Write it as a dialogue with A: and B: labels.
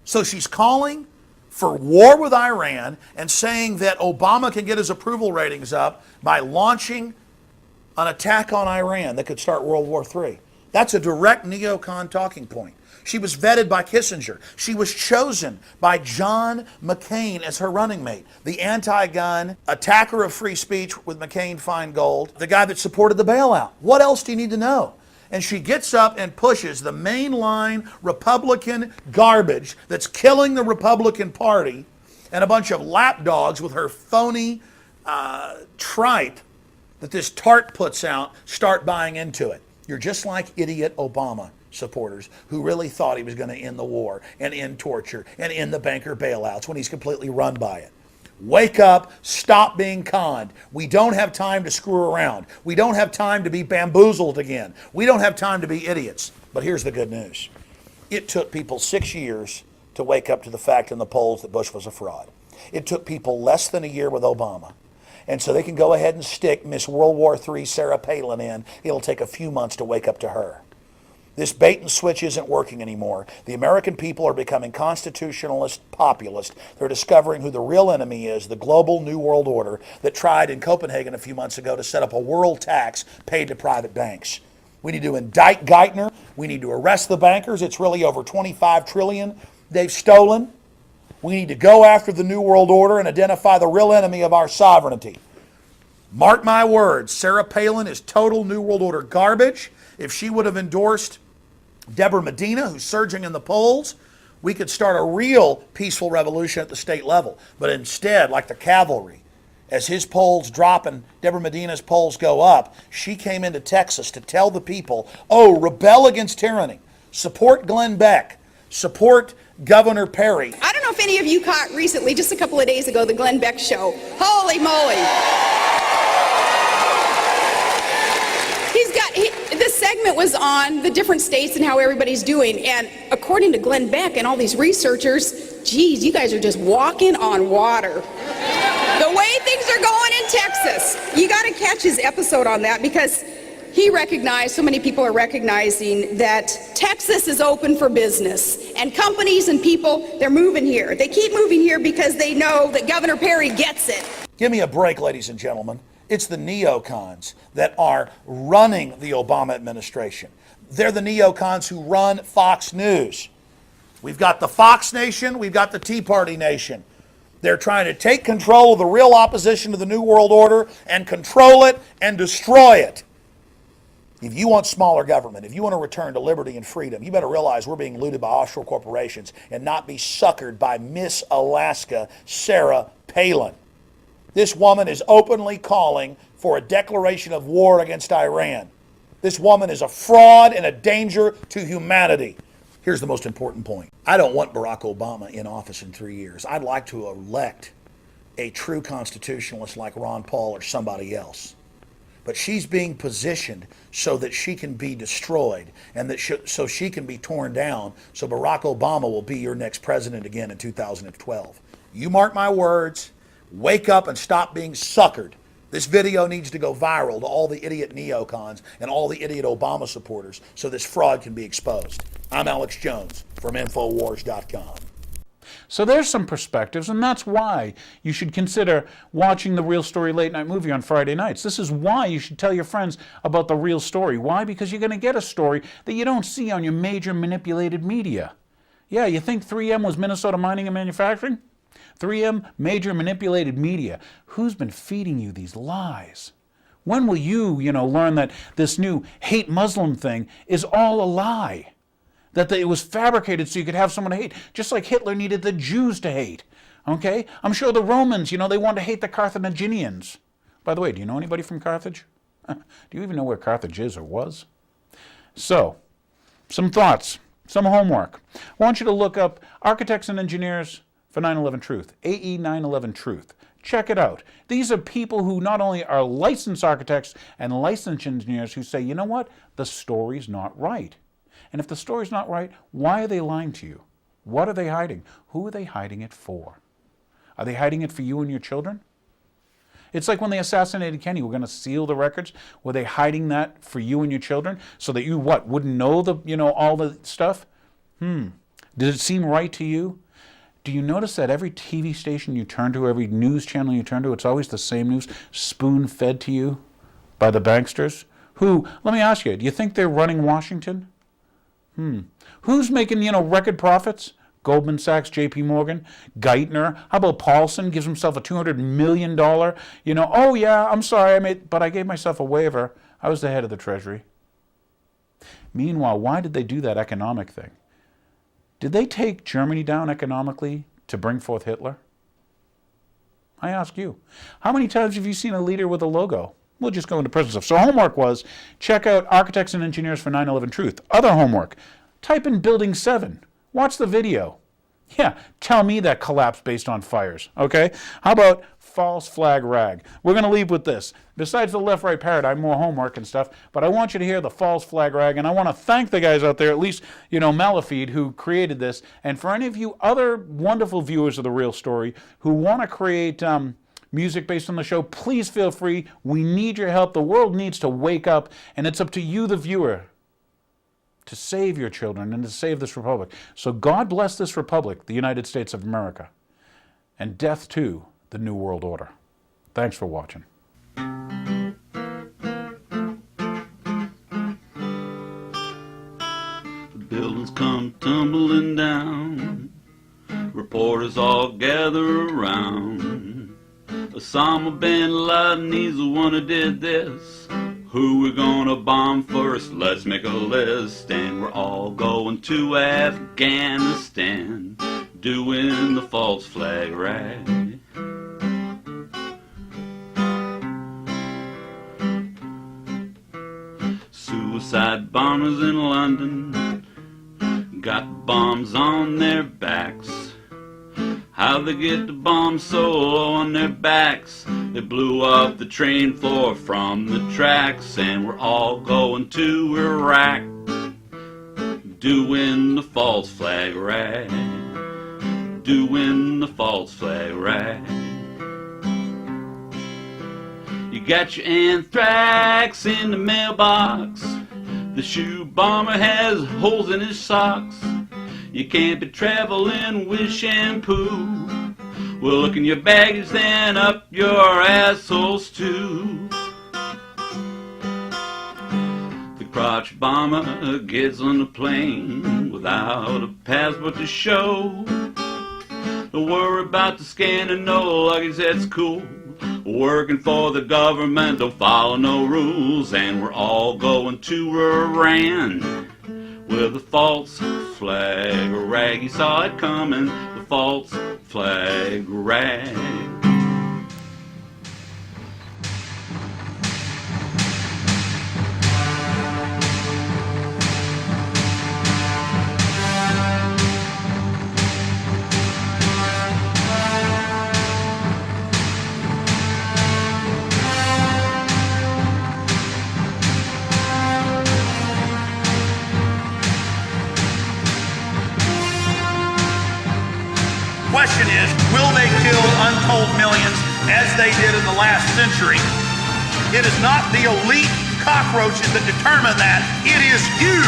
A: So she's calling for war with Iran and saying that Obama can get his approval ratings up by launching an attack on Iran that could start World War III. That's a direct neocon talking point. She was vetted by Kissinger. She was chosen by John McCain as her running mate, the anti-gun, attacker of free speech with McCain-Feingold, the guy that supported the bailout. What else do you need to know? And she gets up and pushes the mainline Republican garbage that's killing the Republican Party and a bunch of lapdogs with her phony tripe that this tart puts out start buying into it. You're just like idiot Obama supporters who really thought he was going to end the war and end torture and end the banker bailouts when he's completely run by it. Wake up, stop being conned. We don't have time to screw around. We don't have time to be bamboozled again. We don't have time to be idiots. But here's the good news. It took people 6 years to wake up to the fact in the polls that Bush was a fraud. It took people less than a year with Obama. And so they can go ahead and stick Miss World War III Sarah Palin in. It'll take a few months to wake up to her. This bait and switch isn't working anymore. The American people are becoming constitutionalist populist. They're discovering who the real enemy is, the global New World Order that tried in Copenhagen a few months ago to set up a world tax paid to private banks. We need to indict Geithner. We need to arrest the bankers. It's really over $25 trillion they've stolen. We need to go after the New World Order and identify the real enemy of our sovereignty. Mark my words, Sarah Palin is total New World Order garbage. If she would have endorsed Deborah Medina, who's surging in the polls, we could start a real peaceful revolution at the state level. But instead, like the cavalry, as his polls drop and Deborah Medina's polls go up, she came into Texas to tell the people, oh, rebel against tyranny. Support Glenn Beck. Support Governor Perry.
B: I don't know if any of you caught recently, just a couple of days ago, the Glenn Beck show. Holy moly. This segment was on the different states and how everybody's doing. And according to Glenn Beck and all these researchers, geez, you guys are just walking on water. The way things are going in Texas. You got to catch his episode on that because he recognized, so many people are recognizing that Texas is open for business. And companies and people, they're moving here. They keep moving here because they know that Governor Perry gets it.
A: Give me a break, ladies and gentlemen. It's the neocons that are running the Obama administration. They're the neocons who run Fox News. We've got the Fox Nation, we've got the Tea Party Nation. They're trying to take control of the real opposition to the New World Order and control it and destroy it. If you want smaller government, if you want to return to liberty and freedom, you better realize we're being looted by offshore corporations and not be suckered by Miss Alaska, Sarah Palin. This woman is openly calling for a declaration of war against Iran. This woman is a fraud and a danger to humanity. Here's the most important point. I don't want Barack Obama in office in 3 years. I'd like to elect a true constitutionalist like Ron Paul or somebody else. But she's being positioned so that she can be destroyed and that so she can be torn down so Barack Obama will be your next president again in 2012. You mark my words. Wake up and stop being suckered. This video needs to go viral to all the idiot neocons and all the idiot Obama supporters so this fraud can be exposed. I'm Alex Jones from Infowars.com.
C: So there's some perspectives, and that's why you should consider watching the Real Story Late Night Movie on Friday nights. This is why you should tell your friends about the real story. Why? Because you're going to get a story that you don't see on your major manipulated media. Yeah, you think 3M was Minnesota Mining and Manufacturing? 3M, major manipulated media. Who's been feeding you these lies? When will you, learn that this new hate Muslim thing is all a lie? That it was fabricated so you could have someone to hate, just like Hitler needed the Jews to hate. Okay? I'm sure the Romans, they wanted to hate the Carthaginians. By the way, do you know anybody from Carthage? Do you even know where Carthage is or was? So, some thoughts, some homework. I want you to look up Architects and Engineers for 9/11 Truth, AE 9/11 Truth. Check it out. These are people who not only are licensed architects and licensed engineers who say, you know what, the story's not right. And if the story's not right, why are they lying to you? What are they hiding? Who are they hiding it for? Are they hiding it for you and your children? It's like when they assassinated Kennedy, we're going to seal the records. Were they hiding that for you and your children so that you, wouldn't know all the stuff? Did it seem right to you? Do you notice that every TV station you turn to, every news channel you turn to, it's always the same news, spoon-fed to you by the banksters? Who, let me ask you, do you think they're running Washington? Who's making, record profits? Goldman Sachs, JP Morgan, Geithner. How about Paulson gives himself a $200 million, oh yeah, I'm sorry, but I gave myself a waiver. I was the head of the Treasury. Meanwhile, why did they do that economic thing? Did they take Germany down economically to bring forth Hitler? I ask you. How many times have you seen a leader with a logo? We'll just go into prison stuff. So homework was, check out Architects and Engineers for 9/11 Truth. Other homework, type in Building 7. Watch the video. Yeah, tell me that collapsed based on fires, okay? How about false flag rag? We're going to leave with this. Besides the left-right paradigm, more homework and stuff, but I want you to hear the false flag rag, and I want to thank the guys out there, at least, Malafede, who created this, and for any of you other wonderful viewers of The Real Story who want to create music based on the show, please feel free. We need your help. The world needs to wake up, and it's up to you, the viewer, to save your children and to save this republic. So God bless this republic, the United States of America, and death to the New World Order. Thanks for watching.
D: The buildings come tumbling down, reporters all gather around. Osama bin Laden, he's the one who did this. Who we gonna bomb first? Let's make a list. And we're all going to Afghanistan, doing the false flag rag. Suicide bombers in London got bombs on their backs. How they get the bombs so low on their backs? They blew up the train floor from the tracks, and we're all going to Iraq, doing the false flag rag, doing the false flag rag. You got your anthrax in the mailbox. The shoe bomber has holes in his socks. You can't be traveling with shampoo. Well, look in your baggage, then up your assholes too. The crotch bomber gets on the plane without a passport to show. Don't worry about the scan and no luggage, that's cool. Working for the government, don't follow no rules. And we're all going to Iran with a false flag rag. You saw it coming, the false flag rag.
A: Question is, will they kill untold millions as they did in the last century? It is not the elite cockroaches that determine that. It is you.